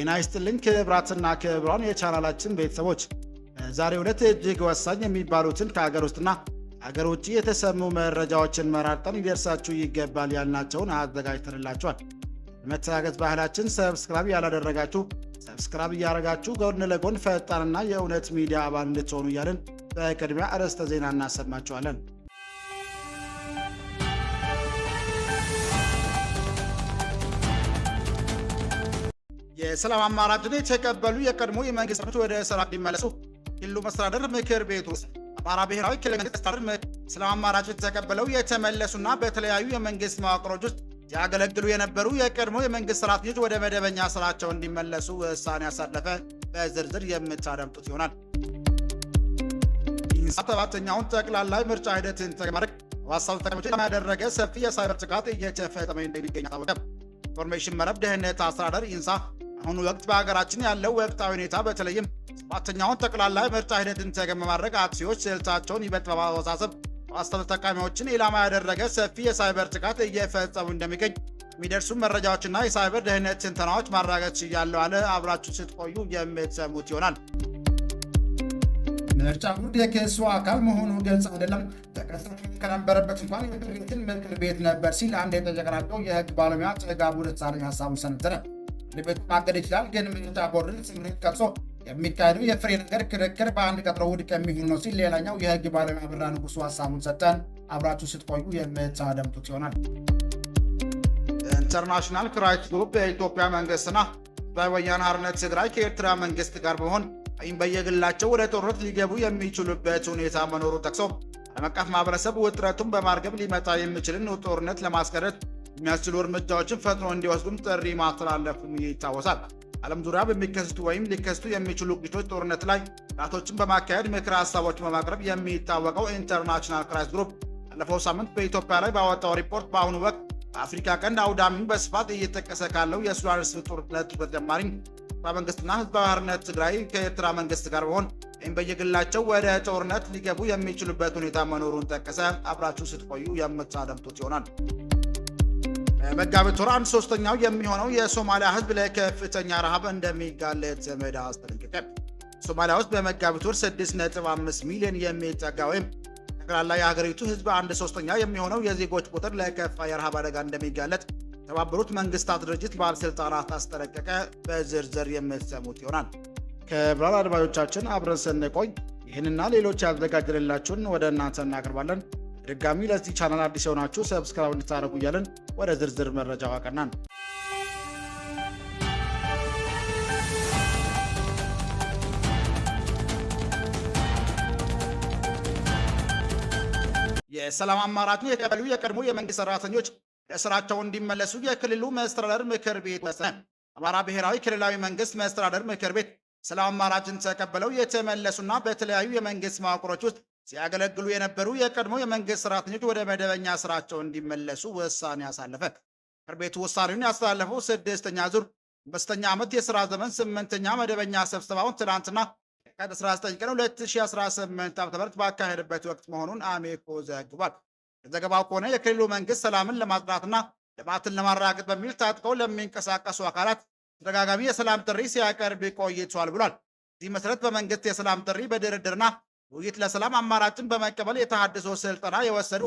ጤና ይስጥልኝ ክብራትና ክብራን የቻናላችን ቤተሰቦች ዛሬ ዕለት እጅግ ወሳኝ የሚባሉትን ከሀገር ውስጥና ሀገር ውጭ የተሰሙ መረጃዎችን መራርጠን ይደርሳችሁ ይገባል ያልናቸውን አዘጋጅተንላችኋል። መተጋገዝ ባህላችን ሰብስክራይብ ያላደረጋችሁ ሰብስክራይብ እያደረጋችሁ ጎን ለጎን ፈጣንና የእውነት ሚዲያ አባል እንድትሆኑ እያልን በቅድሚያ አርዕስተ ዜና እናሰማችኋለን። የሰላም አማራጭን የተቀበሉ የቀድሞ የመንግስት ሰራተኞች ወደ ስራ እንዲመለሱ ክልሉ መስተዳድር ምክር ቤት ውስጥ አማራ ብሔራዊ ክልላዊ መንግስት መስተዳድር ሰላም አማራጭ ተቀበለው የተመለሱና በተለያዩ የመንግስት መዋቅሮች ውስጥ ሲያገለግሉ የነበሩ የቀድሞ የመንግስት ሰራተኞች ወደ መደበኛ ስራቸው እንዲመለሱ ውሳኔ ያሳለፈ በዝርዝር የምታደምጡት ይሆናል። ሰባተኛውን ጠቅላላ ምርጫ ሂደትን ተማረክ ዋሳው ተቀምጦ ያደረገ ሰፊ የሳይበር ጥቃት እየተፈጸመ እንደሚገኝ ታወቀ። ኢንፎርሜሽን መረብ ደህንነት አስተዳደር ኢንሳ አሁን ወቅት በሀገራችን ያለው ወቅታዊ ሁኔታ በተለይም ሰባተኛውን ጠቅላላ ምርጫ ሂደትን ተገን በማድረግ አጥፊዎች ስልታቸውን ይበልጥ በማወሳሰብ ዋስተው ተጠቃሚዎችን ኢላማ ያደረገ ሰፊ የሳይበር ጥቃት እየፈጸሙ እንደሚገኝ የሚደርሱ መረጃዎችና የሳይበር ደህንነት ትንተናዎች ማረጋገጥ ያለው አለ። አብራችሁ ስትቆዩ የምትሰሙት ይሆናል። ምርጫ ቦርድ የክሱ አካል መሆኑ ግልጽ አይደለም፣ ተከሳሽ ከነበረበት እንኳን የክልል ምክር ቤት ነበር ሲል አንድ የተቀራቀው የህግ ባለሙያ ጥጋቡ ደሳለኝ ሀሳቡን ሰነዘረ። ለቤት ማገድ ይችላል፣ ግን ምርጫ ቦርድን ስምሪት ቀርጾ የሚካሄደው የፍሬ ነገር ክርክር በአንድ ቀጠሮ ውድቅ የሚሆን ነው ሲል ሌላኛው የህግ ባለሙያ ብርሃኑ ንጉሱ ሀሳቡን ሰጠን። አብራችሁ ስትቆዩ የምታደምጡት ይሆናል። ኢንተርናሽናል ክራይሲስ ግሩፕ የኢትዮጵያ መንግስትና በወያነ ሓርነት ትግራይ ከኤርትራ መንግስት ጋር በመሆን በየግላቸው ወደ ጦርነት ሊገቡ የሚችሉበት ሁኔታ መኖሩ ጠቅሶ ዓለም አቀፍ ማህበረሰብ ውጥረቱን በማርገብ ሊመጣ የሚችልን ጦርነት ለማስቀረት የሚያስችሉ እርምጃዎችን ፈጥኖ እንዲወስዱም ጥሪ ማስተላለፉም ይታወሳል። ዓለም ዙሪያ በሚከሰቱ ወይም ሊከሰቱ የሚችሉ ግጭቶች ጦርነት ላይ ጥናቶችን በማካሄድ ምክረ ሀሳቦችን በማቅረብ የሚታወቀው ኢንተርናሽናል ክራይሲስ ግሩፕ ባለፈው ሳምንት በኢትዮጵያ ላይ ባወጣው ሪፖርት በአሁኑ ወቅት በአፍሪካ ቀንድ አውዳሚው በስፋት እየተጠቀሰ ካለው የሱዳን ጦርነት በተጨማሪ መንግስትና ህዝባዊ ሓርነት ትግራይ ከኤርትራ መንግስት ጋር በመሆን በየግላቸው ወደ ጦርነት ሊገቡ የሚችሉበት ሁኔታ መኖሩን ጠቀሰ። አብራችሁ ስትቆዩ የምታደምጡት ይሆናል። መጋቢት ወር 1/3 የሚሆነው የሶማሊያ ህዝብ ለከፍተኛ ረሃብ እንደሚጋለጥ ዘመድ አስጠነቀቀ። ሶማሊያ ውስጥ በመጋቢት ወር 6.5 ሚሊዮን የሚጠጋ ወይም ጠቅላላ የሀገሪቱ ህዝብ 1/3 የሚሆነው የዜጎች ቁጥር ለከፋ የረሃብ አደጋ እንደሚጋለጥ የተባበሩት መንግስታት ድርጅት ባለስልጣናት አስጠነቀቀ። በዝርዝር የምትሰሙት ይሆናል። ክቡራን አድማጮቻችን አብረን ስንቆይ ይህንና ሌሎች ያዘጋጀንላችሁን ወደ እናንተ እናቀርባለን። ድጋሚ ለዚህ ቻናል አዲስ የሆናችሁ ሰብስክራይብ እንድታደርጉ እያልን ወደ ዝርዝር መረጃው አቀናን። የሰላም አማራጭን የተቀበሉ የቀድሞ የመንግስት ሰራተኞች ለስራቸው እንዲመለሱ የክልሉ መስተዳድር ምክር ቤት ወሰነ። አማራ ብሔራዊ ክልላዊ መንግስት መስተዳድር ምክር ቤት ሰላም አማራጭን ተቀበለው የተመለሱና በተለያዩ የመንግስት መዋቅሮች ውስጥ ሲያገለግሉ የነበሩ የቀድሞ የመንግስት ሰራተኞች ወደ መደበኛ ስራቸው እንዲመለሱ ውሳኔ ያሳለፈ። ምክር ቤቱ ውሳኔውን ያስተላለፈው 6ኛ ዙር 5ኛ ዓመት የሥራ ዘመን 8ኛ መደበኛ ስብሰባውን ትናንትና 19 ቀን 2018 ዓ.ም ባካሄደበት ወቅት መሆኑን አሜኮ ዘግቧል። ዘገባው ከሆነ የክልሉ መንግስት ሰላምን ለማጽናትና ልማትን ለማረጋገጥ በሚል ታጥቀው ለሚንቀሳቀሱ አካላት ተደጋጋሚ የሰላም ጥሪ ሲያቀርብ ቆይቷል ብሏል። በዚህ መሰረት በመንግስት የሰላም ጥሪ በድርድርና ውይይት ለሰላም አማራጭን በመቀበል የተሃድሶ ስልጠና የወሰዱ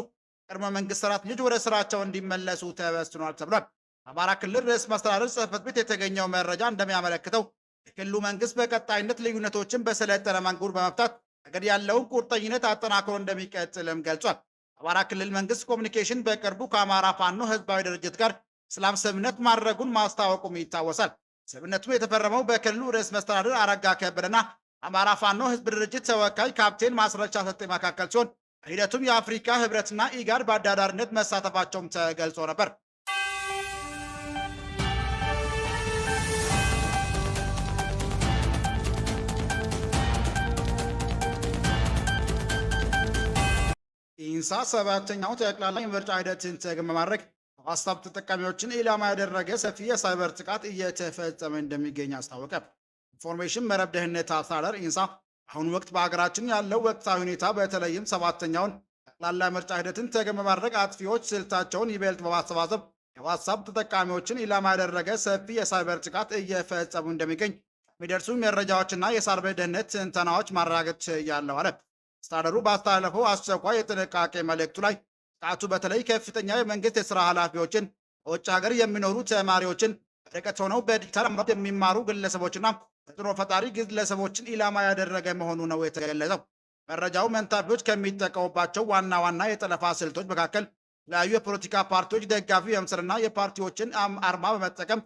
ቀድሞ መንግስት ሰራተኞች ወደ ስራቸው እንዲመለሱ ተወስኗል ተብሏል። አማራ ክልል ርዕሰ መስተዳድር ጽሕፈት ቤት የተገኘው መረጃ እንደሚያመለክተው የክልሉ መንግስት በቀጣይነት ልዩነቶችን በሰለጠነ መንገድ በመፍታት ረገድ ያለውን ቁርጠኝነት አጠናክሮ እንደሚቀጥልም ገልጿል። አማራ ክልል መንግስት ኮሚኒኬሽን በቅርቡ ከአማራ ፋኖ ህዝባዊ ድርጅት ጋር ሰላም ስምምነት ማድረጉን ማስታወቁም ይታወሳል። ስምምነቱ የተፈረመው በክልሉ ርዕሰ መስተዳድር አረጋ ከበደና አማራ ፋኖ ህዝብ ድርጅት ተወካይ ካፕቴን ማስረቻ ሰጤ መካከል ሲሆን በሂደቱም የአፍሪካ ህብረትና ኢጋድ በአደራዳሪነት መሳተፋቸውም ተገልጾ ነበር። ኢንሳ 7ኛው ጠቅላላ የምርጫ ሂደትን ተገን በማድረግ ዋትስአፕ ተጠቃሚዎችን ኢላማ ያደረገ ሰፊ የሳይበር ጥቃት እየተፈጸመ እንደሚገኝ አስታወቀ። ኢንፎርሜሽን መረብ ደህንነት አስተዳደር ኢንሳ አሁን ወቅት በሀገራችን ያለው ወቅታዊ ሁኔታ በተለይም 7ኛውን ጠቅላላ ምርጫ ሂደትን ተገን በማድረግ አጥፊዎች ስልታቸውን ይበልጥ በማሰባሰብ የዋትሳፕ ተጠቃሚዎችን ኢላማ ያደረገ ሰፊ የሳይበር ጥቃት እየፈጸሙ እንደሚገኝ የሚደርሱ መረጃዎችና የሳይበር ደህንነት ትንተናዎች ማረጋገጥ ችያለሁ አለ። አስተዳደሩ ባስተላለፈው አስቸኳይ የጥንቃቄ መልእክቱ ላይ ጥቃቱ በተለይ ከፍተኛ የመንግስት የስራ ኃላፊዎችን፣ በውጭ ሀገር የሚኖሩ ተማሪዎችን፣ ርቀት ሆነው በዲጂታል አምራች የሚማሩ ግለሰቦችና ተጽዕኖ ፈጣሪ ግለሰቦችን ኢላማ ያደረገ መሆኑ ነው የተገለጸው። መረጃው መንታፊዎች ከሚጠቀሙባቸው ዋና ዋና የጠለፋ ስልቶች መካከል የተለያዩ የፖለቲካ ፓርቲዎች ደጋፊ የምስልና የፓርቲዎችን አርማ በመጠቀም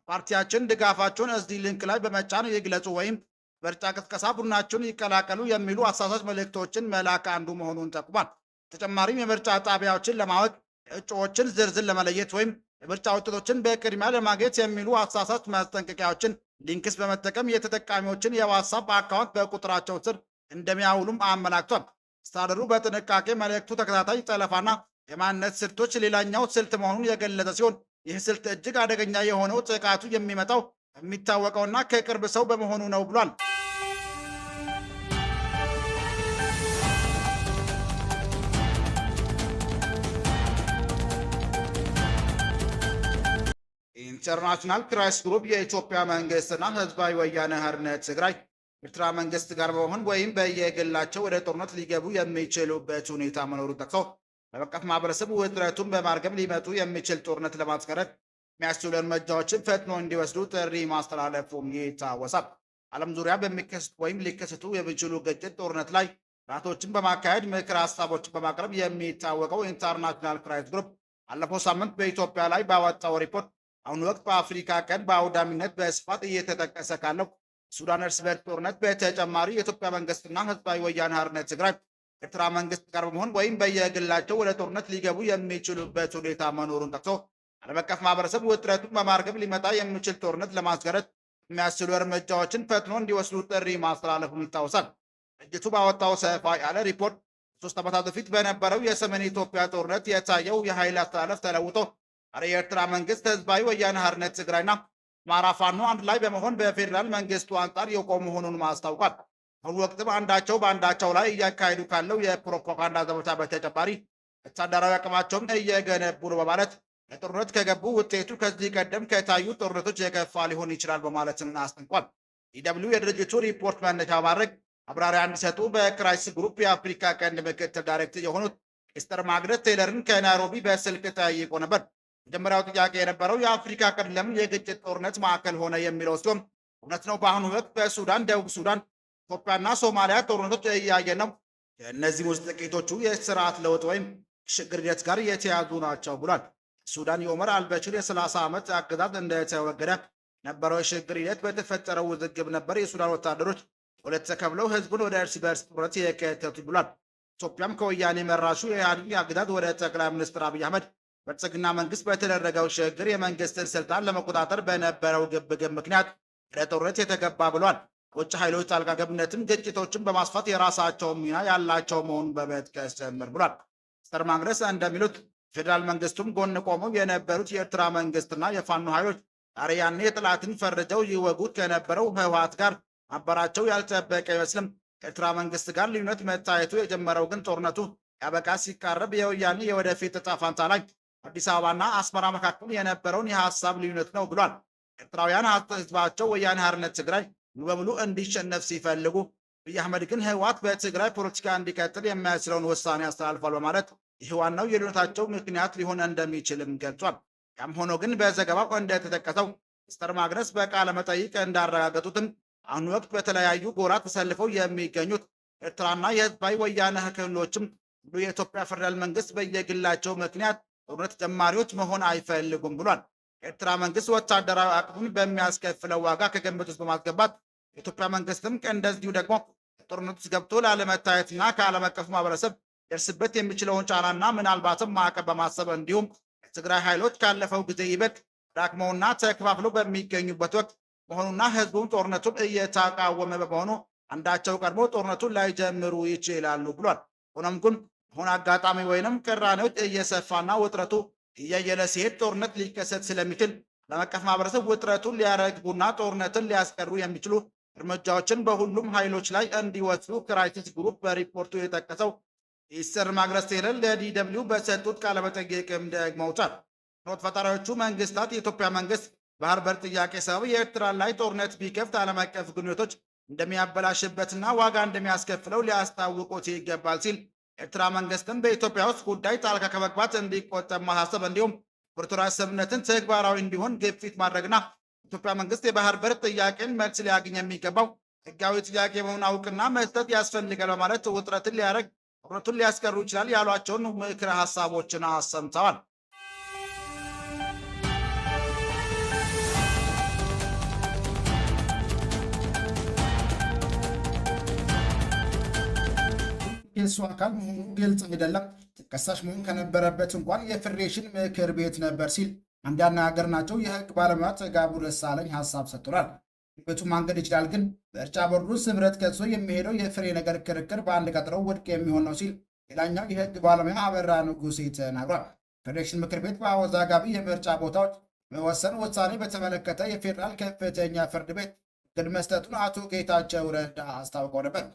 ፓርቲያችን ድጋፋቸውን እዚህ ሊንክ ላይ በመጫን ይግለጹ ወይም ምርጫ ቅስቀሳ ቡድናቸውን ይቀላቀሉ የሚሉ አሳሳች መልእክቶችን መላክ አንዱ መሆኑን ጠቁሟል። ተጨማሪም የምርጫ ጣቢያዎችን ለማወቅ፣ እጩዎችን ዝርዝር ለመለየት ወይም የምርጫ ውጤቶችን በቅድሚያ ለማግኘት የሚሉ አሳሳች ማስጠንቀቂያዎችን ሊንክስ በመጠቀም የተጠቃሚዎችን የዋትሳፕ አካውንት በቁጥራቸው ስር እንደሚያውሉም አመላክቷል። አስተዳደሩ በጥንቃቄ መልእክቱ ተከታታይ ጠለፋና የማንነት ስልቶች ሌላኛው ስልት መሆኑን የገለጸ ሲሆን ይህ ስልት እጅግ አደገኛ የሆነው ጥቃቱ የሚመጣው የሚታወቀውና ከቅርብ ሰው በመሆኑ ነው ብሏል። ኢንተርናሽናል ክራይሲስ ግሩፕ የኢትዮጵያ መንግስትና ህዝባዊ ወያነ ሓርነት ትግራይ ኤርትራ መንግስት ጋር በመሆን ወይም በየግላቸው ወደ ጦርነት ሊገቡ የሚችሉበት ሁኔታ መኖሩን ጠቅሶ ዓለም አቀፍ ማህበረሰብ ውጥረቱን በማርገብ ሊመጡ የሚችል ጦርነት ለማስቀረት የሚያስችሉ እርምጃዎችን ፈጥኖ እንዲወስዱ ጥሪ ማስተላለፉም ይታወሳል። ዓለም ዙሪያ በሚከሰቱ ወይም ሊከሰቱ የሚችሉ ግጭት፣ ጦርነት ላይ ጥናቶችን በማካሄድ ምክር ሀሳቦችን በማቅረብ የሚታወቀው ኢንተርናሽናል ክራይሲስ ግሩፕ ባለፈው ሳምንት በኢትዮጵያ ላይ ባወጣው ሪፖርት አሁን ወቅት በአፍሪካ ቀንድ በአውዳሚነት በስፋት እየተጠቀሰ ካለው ሱዳን እርስ በርስ ጦርነት በተጨማሪ የኢትዮጵያ መንግስትና ህዝባዊ ወያነ ሓርነት ትግራይ ኤርትራ መንግስት ጋር በመሆን ወይም በየግላቸው ወደ ጦርነት ሊገቡ የሚችሉበት ሁኔታ መኖሩን ጠቅሶ ዓለም አቀፍ ማህበረሰብ ውጥረቱን በማርገብ ሊመጣ የሚችል ጦርነት ለማስቀረት የሚያስችሉ እርምጃዎችን ፈጥኖ እንዲወስዱ ጥሪ ማስተላለፉን ይታወሳል። ድርጅቱ ባወጣው ሰፋ ያለ ሪፖርት 3 ዓመታት በፊት በነበረው የሰሜን ኢትዮጵያ ጦርነት የታየው የኃይል አስተላለፍ ተለውጦ የኤርትራ መንግስት ህዝባዊ ወያነ ሓርነት ትግራይና አማራ ፋኖ አንድ ላይ በመሆን በፌዴራል መንግስቱ አንጻር የቆሙ መሆኑን ማስታውቋል። አሁን ወቅትም አንዳቸው በአንዳቸው ላይ እያካሄዱ ካለው የፕሮፓጋንዳ ዘመቻ በተጨማሪ ወታደራዊ አቅማቸውን እየገነቡ ነው በማለት ለጦርነት ከገቡ ውጤቱ ከዚህ ቀደም ከታዩ ጦርነቶች የከፋ ሊሆን ይችላል በማለትም አስጠንቋል። ኢደብሊው የድርጅቱ ሪፖርት መነሻ ማድረግ ማብራሪያ እንዲሰጡ በክራይሲስ ግሩፕ የአፍሪካ ቀንድ ምክትል ዳይሬክተር የሆኑት ሚስተር ማግነት ቴይለርን ከናይሮቢ በስልክ ጠይቆ ነበር። መጀመሪያው ጥያቄ የነበረው የአፍሪካ ቀንድ ለምን የግጭት ጦርነት ማዕከል ሆነ የሚለው ሲሆን እውነት ነው፣ በአሁኑ ወቅት በሱዳን፣ ደቡብ ሱዳን፣ ኢትዮጵያና ሶማሊያ ጦርነቶች እያየ ነው። የእነዚህ ውስጥ ጥቂቶቹ የስርዓት ለውጥ ወይም ሽግግር ሂደት ጋር የተያዙ ናቸው ብሏል። ሱዳን የኦመር አልበሽር የ30 ዓመት አገዛዝ እንደተወገደ ነበረው የሽግግር ሂደት በተፈጠረው ውዝግብ ነበር የሱዳን ወታደሮች ሁለት ተከፍለው ህዝቡን ወደ እርስ በርስ ጦርነት የከተቱት ብሏል። ኢትዮጵያም ከወያኔ መራሹ የኢህአዴግ አገዛዝ ወደ ጠቅላይ ሚኒስትር አብይ አህመድ ብልጽግና መንግስት በተደረገው ሽግግር የመንግስትን ስልጣን ለመቆጣጠር በነበረው ግብግብ ምክንያት ወደ ጦርነት የተገባ ብሏል። ውጭ ኃይሎች ጣልቃ ገብነትም ግጭቶችን በማስፋት የራሳቸው ሚና ያላቸው መሆኑን በመጥቀስ ጭምር ብሏል። ሚስተር ማግነስ እንደሚሉት ፌዴራል መንግስቱም ጎን ቆመው የነበሩት የኤርትራ መንግስትና የፋኖ ኃይሎች ዛሬ ያኔ የጠላትን ፈርጀው ይወጉት ከነበረው ህወሓት ጋር ማበራቸው ያልጠበቀ አይመስልም። ከኤርትራ መንግስት ጋር ልዩነት መታየቱ የጀመረው ግን ጦርነቱ ያበቃ ሲቃረብ የወያኔ የወደፊት ዕጣ ፈንታ ላይ አዲስ አበባና አስመራ መካከል የነበረውን የሀሳብ ልዩነት ነው ብሏል። ኤርትራውያን ህዝባቸው ወያነ ሓርነት ትግራይ ሙሉ በሙሉ እንዲሸነፍ ሲፈልጉ፣ አብይ አህመድ ግን ህወሓት በትግራይ ፖለቲካ እንዲቀጥል የሚያስችለውን ውሳኔ አስተላልፏል በማለት ይህ ዋናው የልዩነታቸው ምክንያት ሊሆን እንደሚችልም ገልጿል። ያም ሆኖ ግን በዘገባው እንደተጠቀሰው ሚስተር ማግነስ በቃለ መጠይቅ እንዳረጋገጡትም አሁን ወቅት በተለያዩ ጎራ ተሰልፈው የሚገኙት ኤርትራና የህዝባዊ ወያነ ክልሎችም ሁሉ የኢትዮጵያ ፌዴራል መንግስት በየግላቸው ምክንያት ጦርነት ጀማሪዎች መሆን አይፈልጉም ብሏል። የኤርትራ መንግስት ወታደራዊ አቅሙን በሚያስከፍለው ዋጋ ከግምት ውስጥ በማስገባት የኢትዮጵያ መንግስትም እንደዚሁ ደግሞ ጦርነት ውስጥ ገብቶ ላለመታየትና ከዓለም አቀፉ ማህበረሰብ ደርስበት የሚችለውን ጫናና ምናልባትም ማዕቀብ በማሰብ እንዲሁም የትግራይ ኃይሎች ካለፈው ጊዜ ይበልጥ ዳክመውና ተከፋፍለው በሚገኙበት ወቅት መሆኑና ህዝቡም ጦርነቱን እየተቃወመ በመሆኑ አንዳቸው ቀድሞ ጦርነቱን ላይጀምሩ ይችላሉ ብሏል። ሆኖም ግን አሁን አጋጣሚ ወይንም ቅራኔዎች እየሰፋና ውጥረቱ እያየለ ሲሄድ ጦርነት ሊከሰት ስለሚችል ዓለም አቀፍ ማህበረሰብ ውጥረቱን ሊያረግቡና ጦርነትን ሊያስቀሩ የሚችሉ እርምጃዎችን በሁሉም ኃይሎች ላይ እንዲወስዱ ክራይሲስ ግሩፕ በሪፖርቱ የጠቀሰው ሚስተር ማግነስ ቴይለር ለዲደብሊው በሰጡት ቃለመጠይቅም ደግመውታል። ኖት ፈጣሪዎቹ መንግስታት የኢትዮጵያ መንግስት ባህር በር ጥያቄ ሰበብ የኤርትራ ላይ ጦርነት ቢከፍት ዓለም አቀፍ ግንኙነቶች እንደሚያበላሽበትና ዋጋ እንደሚያስከፍለው ሊያስታውቁት ይገባል ሲል ኤርትራ መንግስትም በኢትዮጵያ ውስጥ ጉዳይ ጣልቃ ከመግባት እንዲቆጠብ ማሳሰብ እንዲሁም ፕሪቶሪያ ስምምነትን ተግባራዊ እንዲሆን ግፊት ማድረግና ኢትዮጵያ መንግስት የባህር በር ጥያቄን መልስ ሊያገኝ የሚገባው ህጋዊ ጥያቄ መሆኑን አውቅና መስጠት ያስፈልጋል በማለት ውጥረትን ሊያደርግ ጦርነቱን ሊያስቀሩ ይችላል ያሏቸውን ምክረ ሀሳቦችን አሰምተዋል። የሱ አካል መሆኑ ግልጽ አይደለም። ተከሳሽ መሆን ከነበረበት እንኳን የፌዴሬሽን ምክር ቤት ነበር ሲል አንድ ያነጋገርናቸው የህግ ባለሙያ ጥጋቡ ደሳለኝ ሀሳብ ሰጥቷል። ቤቱ ማንገድ ይችላል፣ ግን ምርጫ ቦርዱ ስምረት ከሶ የሚሄደው የፍሬ ነገር ክርክር በአንድ ቀጥረው ውድቅ የሚሆን ነው ሲል ሌላኛው የህግ ባለሙያ አበራ ንጉሴ ተናግሯል። ፌዴሬሽን ምክር ቤት በአወዛጋቢ የምርጫ ቦታዎች መወሰን ውሳኔ በተመለከተ የፌዴራል ከፍተኛ ፍርድ ቤት እግድ መስጠቱን አቶ ጌታቸው ረዳ አስታውቀው ነበር።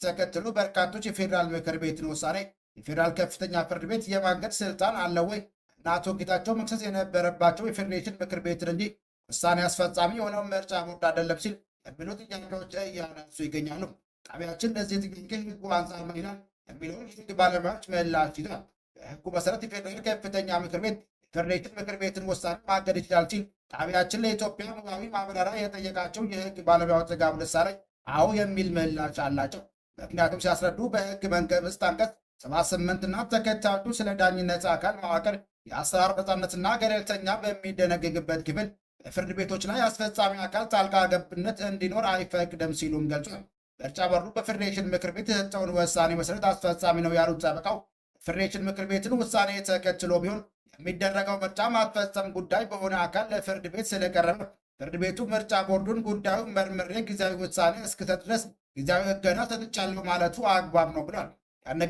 ተከትሎ በርካቶች የፌዴራል ምክር ቤትን ውሳኔ የፌዴራል ከፍተኛ ፍርድ ቤት የማገድ ስልጣን አለው ወይ እና አቶ ጌታቸው መክሰስ የነበረባቸው የፌዴሬሽን ምክር ቤትን እንጂ ውሳኔ አስፈጻሚ የሆነው ምርጫ ቦርድ አይደለም ሲል የሚሉ ጥያቄዎች እያነሱ ይገኛሉ። ጣቢያችን ለዚህ ጥያቄ ህጉ አንጻር ምን ይላል የሚለውን የህግ ባለሙያዎች ምላሽ ይዟል። በህጉ መሰረት የፌዴራል ከፍተኛ ምክር ቤት የፌዴሬሽን ምክር ቤትን ውሳኔ ማገድ ይችላል ሲል ጣቢያችን ለኢትዮጵያ ሙያዊ ማብራሪያ የጠየቃቸው የህግ ባለሙያው ጥጋቡ ደሳለኝ አዎ የሚል ምላሽ አላቸው። ምክንያቱም ሲያስረዱ በህግ መንግስት አንቀጽ 78 እና ተከታዮቹ ስለ ዳኝነት አካል መዋቅር የአሰራር ነፃነትና ገለልተኛ በሚደነግግበት ክፍል በፍርድ ቤቶች ላይ አስፈጻሚ አካል ጣልቃ ገብነት እንዲኖር አይፈቅድም ሲሉም ገልጿል። ምርጫ ቦርዱ በፌዴሬሽን ምክር ቤት የሰጠውን ውሳኔ መሰረት አስፈጻሚ ነው ያሉት ጠበቃው ፌዴሬሽን ምክር ቤትን ውሳኔ ተከትሎ ቢሆን የሚደረገው ምርጫ ማስፈጸም ጉዳይ በሆነ አካል ለፍርድ ቤት ስለቀረበ ፍርድ ቤቱ ምርጫ ቦርዱን ጉዳዩ መርምሬ ጊዜያዊ ውሳኔ እስክሰጥ ድረስ ጊዜያዊ እገዳ ሰጥቻለሁ ማለቱ አግባብ ነው ብሏል።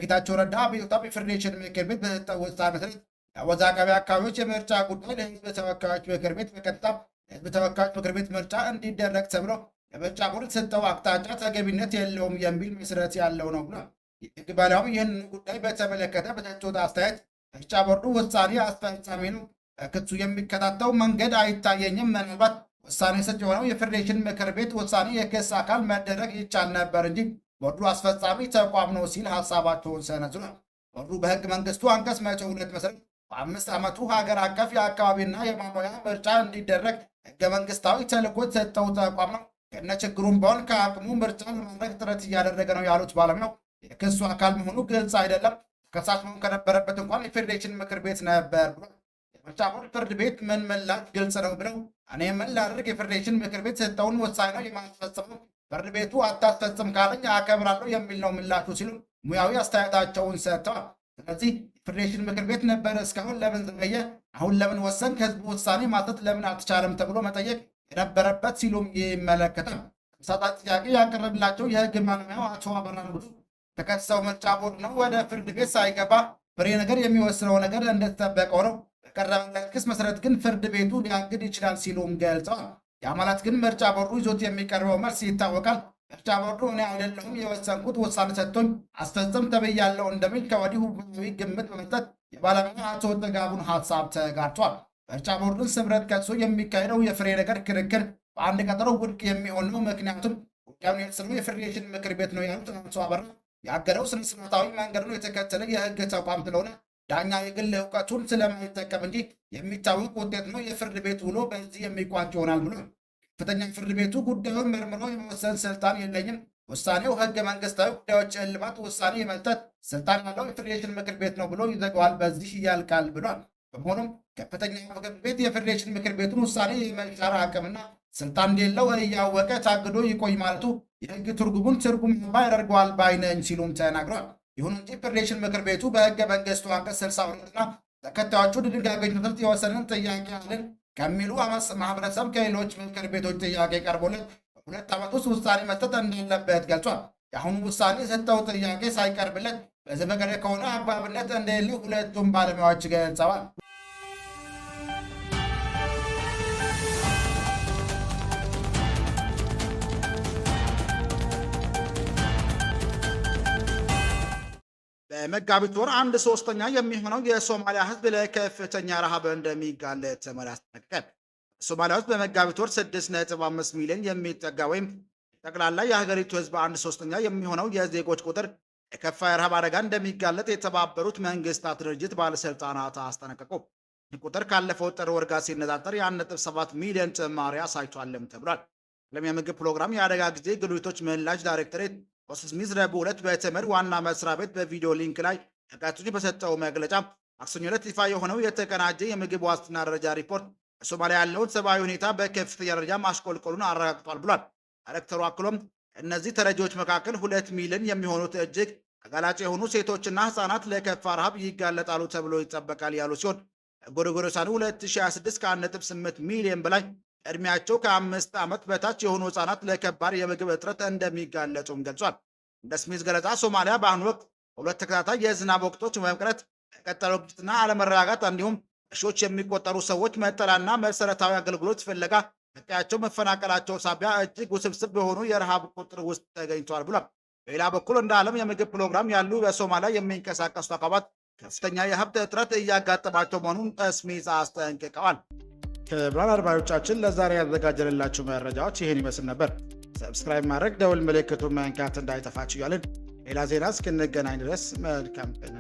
ጌታቸው ረዳ አቤቱታ በፌዴሬሽን ምክር ቤት በሰጠው ውሳኔ መሰረት የአወዛጋቢ አካባቢዎች የምርጫ ጉዳይ ለህዝብ ተወካዮች ምክር ቤት በቀጥታ ለህዝብ ተወካዮች ምክር ቤት ምርጫ እንዲደረግ ተብሎ ለምርጫ ቦርድ የተሰጠው አቅጣጫ ተገቢነት የለውም የሚል መሰረት ያለው ነው ብሏል። የህግ ባለሙያው ይህን ጉዳይ በተመለከተ በሰጡት አስተያየት ምርጫ ቦርዱ ውሳኔ አስፈጻሚ ነው፣ ክሱ የሚከታተው መንገድ አይታየኝም። ምናልባት ውሳኔ ሰጭ የሆነው የፌዴሬሽን ምክር ቤት ውሳኔ የክስ አካል መደረግ ይቻል ነበር እንጂ ቦርዱ አስፈጻሚ ተቋም ነው ሲል ሀሳባቸውን ሰነዝሯል። ቦርዱ በህገ መንግስቱ አንቀጽ 102 መሰረት በ5 ዓመቱ ሀገር አቀፍ የአካባቢና የማሟያ ምርጫ እንዲደረግ ህገ መንግስታዊ ተልዕኮ የተሰጠው ተቋም ነው። ከነ ችግሩም ቢሆን ከአቅሙ ምርጫ ለማድረግ ጥረት እያደረገ ነው ያሉት ባለሙያው የክሱ አካል መሆኑ ግልጽ አይደለም፣ ተከሳሽ መሆን ከነበረበት እንኳን የፌዴሬሽን ምክር ቤት ነበር ብሏል። የምርጫ ቦርድ ፍርድ ቤት ምን ምላሽ ግልጽ ነው ብለው እኔ ምን ላድርግ የፌዴሬሽን ምክር ቤት የሰጠውን ውሳኔ ነው የማስፈጽመው፣ ፍርድ ቤቱ አታስፈጽም ካለኝ አከብራለሁ የሚል ነው ምላሹ ሲሉ ሙያዊ አስተያየታቸውን ሰጥተዋል። ስለዚህ የፌዴሬሽን ምክር ቤት ነበረ እስካሁን ለምን ዘገየ፣ አሁን ለምን ወሰን፣ ከህዝቡ ውሳኔ ማሰጥ ለምን አልተቻለም ተብሎ መጠየቅ የነበረበት ሲሉም ይመለከታል። ተመሳሳይ ጥያቄ ያቀረብላቸው የህግ ባለሙያው አቶ አበራ ንጉሱ ተከሰው ምርጫ ቦርድ ነው ወደ ፍርድ ቤት ሳይገባ ፍሬ ነገር የሚወስነው ነገር እንደተጠበቀው ነው፣ በቀረበለት ክስ መሰረት ግን ፍርድ ቤቱ ሊያግድ ይችላል ሲሉም ገልጸዋል። ያ ማለት ግን ምርጫ ቦርዱ ይዞት የሚቀርበው መልስ ይታወቃል። ምርጫ ቦርዱ እኔ አይደለሁም የወሰንኩት ውሳኔ ሰጥቶኝ አስፈጽም ተብያለሁ እንደሚል ከወዲሁ ግምት በመስጠት የባለሙያ አቶ ጥጋቡን ሀሳብ ተጋርቷል። ምርጫ ቦርዱን ስምረት ከሶ የሚካሄደው የፍሬ ነገር ክርክር በአንድ ቀጠሮ ውድቅ የሚሆን ነው። ምክንያቱም ጉዳዩን የተሰሩ የፌዴሬሽን ምክር ቤት ነው ያሉት አቶ አበራ ያገደው ስነ ስርዓታዊ መንገዱን የተከተለ የህግ ተቋም ስለሆነ ዳኛ የግል እውቀቱን ስለማይጠቀም እንጂ የሚታወቅ ውጤት ነው። የፍርድ ቤት ውሎ በዚህ የሚቋጭ ይሆናል ብሏል። ከፍተኛ ፍርድ ቤቱ ጉዳዩን መርምሮ የመወሰን ስልጣን የለኝም፣ ውሳኔው ህገ መንግስታዊ ጉዳዮች እልባት ውሳኔ የመስጠት ስልጣን ያለው የፌዴሬሽን ምክር ቤት ነው ብሎ ይዘጋዋል፣ በዚህ ያልቃል ብሏል። በመሆኑም ከፍተኛ ምክር ቤት የፌዴሬሽን ምክር ቤቱን ውሳኔ የመሻር አቅምና ስልጣን እንደሌለው እያወቀ ታግዶ ይቆይ ማለቱ የህግ ትርጉም ያደርገዋል ባይነኝ ሲሉም ተናግሯል። ይሁን እንጂ ፌዴሬሽን ምክር ቤቱ በህገ መንግስቱ አንቀጽ 62 እና ተከታዮቹ ድንጋጌዎች መሰረት የወሰንን ጥያቄ አለን ከሚሉ ማህበረሰብ ከሌሎች ምክር ቤቶች ጥያቄ ቀርቦለት በ2 ዓመት ውስጥ ውሳኔ መስጠት እንዳለበት ገልጿል። የአሁኑ ውሳኔ የሰጠው ጥያቄ ሳይቀርብለት በዘፈቀደ ከሆነ አግባብነት እንደሌለው ሁለቱም ባለሙያዎች ገልጸዋል። በመጋቢት ወር 1/3 የሚሆነው የሶማሊያ ህዝብ ለከፍተኛ ረሃብ እንደሚጋለጥ ተመድ አስጠነቀቀ። ሶማሊያ ውስጥ በመጋቢት ወር 6.5 ሚሊዮን የሚጠጋ ወይም ጠቅላላ የሀገሪቱ ህዝብ 1/3 የሚሆነው የዜጎች ቁጥር የከፋ የረሃብ አደጋ እንደሚጋለጥ የተባበሩት መንግስታት ድርጅት ባለስልጣናት አስጠነቀቁ። ይህ ቁጥር ካለፈው ጥር ወር ጋር ሲነጻጸር የ1.7 ሚሊዮን ጭማሪ አሳይቷልም ተብሏል። ዓለም የምግብ ፕሮግራም የአደጋ ጊዜ ግጭቶች ምላሽ ዳይሬክቶሬት ስሚዝ ረቡዕ ዕለት በተመድ ዋና መስሪያ ቤት በቪዲዮ ሊንክ ላይ ለጋዜጠኞች በሰጠው መግለጫ ማክሰኞ ዕለት ይፋ የሆነው የተቀናጀ የምግብ ዋስትና ደረጃ ሪፖርት በሶማሊያ ያለውን ሰብአዊ ሁኔታ በከፍተኛ ደረጃ ማሽቆልቆሉን አረጋግጧል ብሏል። ዳይሬክተሩ አክሎም እነዚህ ተረጂዎች መካከል 2 ሚሊዮን የሚሆኑት እጅግ ተጋላጭ የሆኑ ሴቶችና ህጻናት ለከፋ ረሃብ ይጋለጣሉ ተብሎ ይጠበቃል ያሉ ሲሆን ጎርጎሮሳውያኑ 2026 ከ1.8 ሚሊዮን በላይ እድሜያቸው ከ5 ዓመት በታች የሆኑ ህጻናት ለከባድ የምግብ እጥረት እንደሚጋለጡም ገልጿል። እንደ ስሚዝ ገለጻ ሶማሊያ በአሁኑ ወቅት ሁለት ተከታታይ የዝናብ ወቅቶች በመቅረት የቀጠለው ግጭትና አለመረጋጋት እንዲሁም ሺዎች የሚቆጠሩ ሰዎች መጠለያና መሰረታዊ አገልግሎት ፍለጋ ከቀያቸው መፈናቀላቸው ሳቢያ እጅግ ውስብስብ በሆኑ የረሃብ ቁጥር ውስጥ ተገኝተዋል ብሏል። በሌላ በኩል እንደ ዓለም የምግብ ፕሮግራም ያሉ በሶማሊያ የሚንቀሳቀሱ ተቋማት ከፍተኛ የሀብት እጥረት እያጋጠማቸው መሆኑን ስሚዝ አስጠንቅቀዋል። ክቡራን አድማጮቻችን ለዛሬ ያዘጋጀንላችሁ መረጃዎች ይህን ይመስል ነበር። ሰብስክራይብ ማድረግ፣ ደውል ምልክቱን መንካት እንዳይጠፋችሁ እያልን ሌላ ዜና እስክንገናኝ ድረስ መልካም ቀን